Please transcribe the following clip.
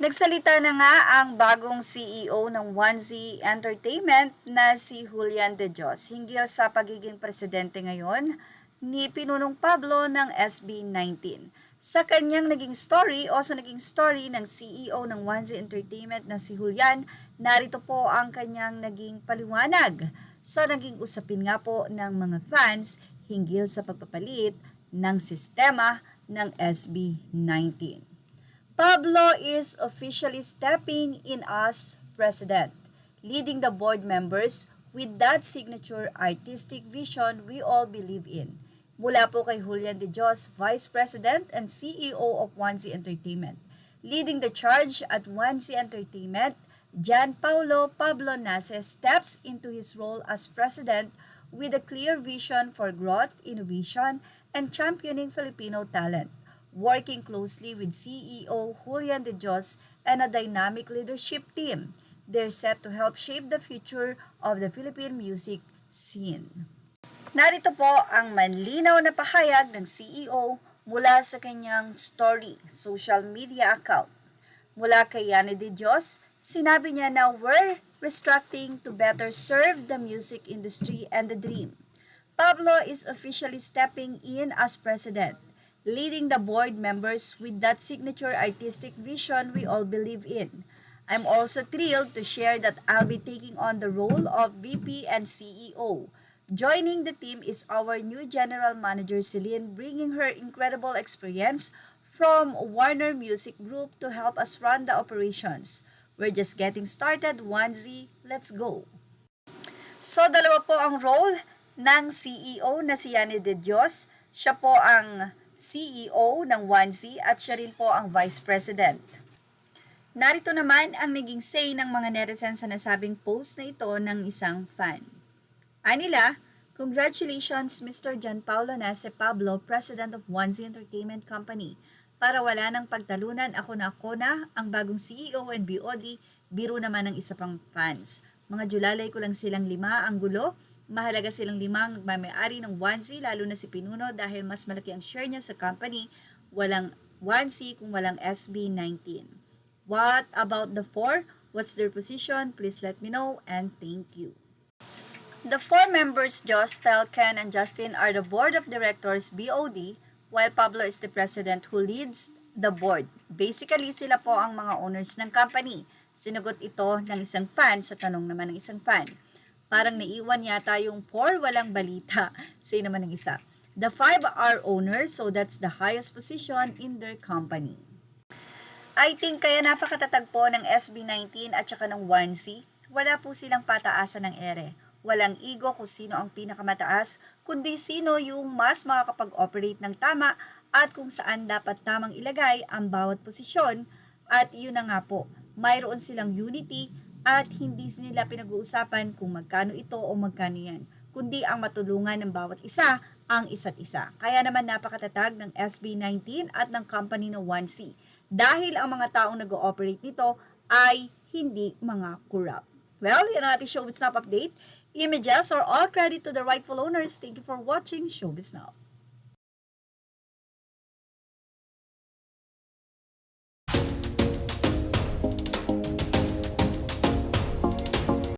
Nagsalita na nga ang bagong CEO ng 1Z Entertainment na si Julian De Dios hinggil sa pagiging presidente ngayon ni Pinunong Pablo ng SB19. Sa kanyang naging story o sa naging story ng CEO ng 1Z Entertainment na si Julian, narito po ang kanyang naging paliwanag sa naging usapin nga po ng mga fans hinggil sa pagpapalit ng sistema ng SB19. Pablo is officially stepping in as president, leading the board members with that signature artistic vision we all believe in. Mula po kay Julian De Dios, Vice President and CEO of 1Z Entertainment. Leading the charge at 1Z Entertainment, Jan Paulo Pablo Nace steps into his role as president with a clear vision for growth, innovation, and championing Filipino talent, working closely with CEO Julian De Dios and a dynamic leadership team. They're set to help shape the future of the Philippine music scene. Narito po ang manlinaw na pahayag ng CEO mula sa kanyang story, social media account. Mula kay Yanni De Dios, sinabi niya na we're restructuring to better serve the music industry and the dream. Pablo is officially stepping in as president, leading the board members with that signature artistic vision we all believe in. I'm also thrilled to share that I'll be taking on the role of VP and CEO. Joining the team is our new General Manager Celine, bringing her incredible experience from Warner Music Group to help us run the operations. We're just getting started, 1Z, let's go! So, dalawa po ang role ng CEO na si Yanni De Dios. Siya po ang CEO ng 1Z at siya rin po ang Vice President. Narito naman ang naging say ng mga netizens sa nasabing post na ito ng isang fan. Anila, congratulations Mr. Jan Paulo Nace Pablo, President of 1Z Entertainment Company. Para wala ng pagtalunan, ako na ang bagong CEO and BOD, biro naman ng isa pang fans. Mga Julalay ko lang silang 5 ang gulo. Mahalaga silang 5 ang nagmamayari ng 1Z, lalo na si Pinuno dahil mas malaki ang share niya sa company. Walang 1Z kung walang SB19. What about the 4? What's their position? Please let me know and thank you. The 4 members, Joss, Tel, Ken, and Justin, are the board of directors BOD, while Pablo is the president who leads the board. Basically, sila po ang mga owners ng company. Sinagot ito ng isang fan sa tanong naman ng isang fan. Parang naiwan yata yung 4 walang balita. Say naman ng isa. The 5 are owners, so that's the highest position in their company. I think kaya napakatatag po ng SB19 at saka ng 1Z. Wala po silang pataasan ng ere. Walang ego kung sino ang pinakamataas, kundi sino yung mas makakapag-operate ng tama at kung saan dapat tamang ilagay ang bawat posisyon. At yun na nga po, mayroon silang unity at hindi nila pinag-uusapan kung magkano ito o magkano yan, kundi ang matulungan ng bawat isa ang isa't isa. Kaya naman napakatatag ng SB19 at ng company ng 1Z dahil ang mga taong nag-ooperate nito ay hindi mga corrupt. Well, yun ang ating Showbiz Now update. Images are all credit to the rightful owners. Thank you for watching Showbiz Now.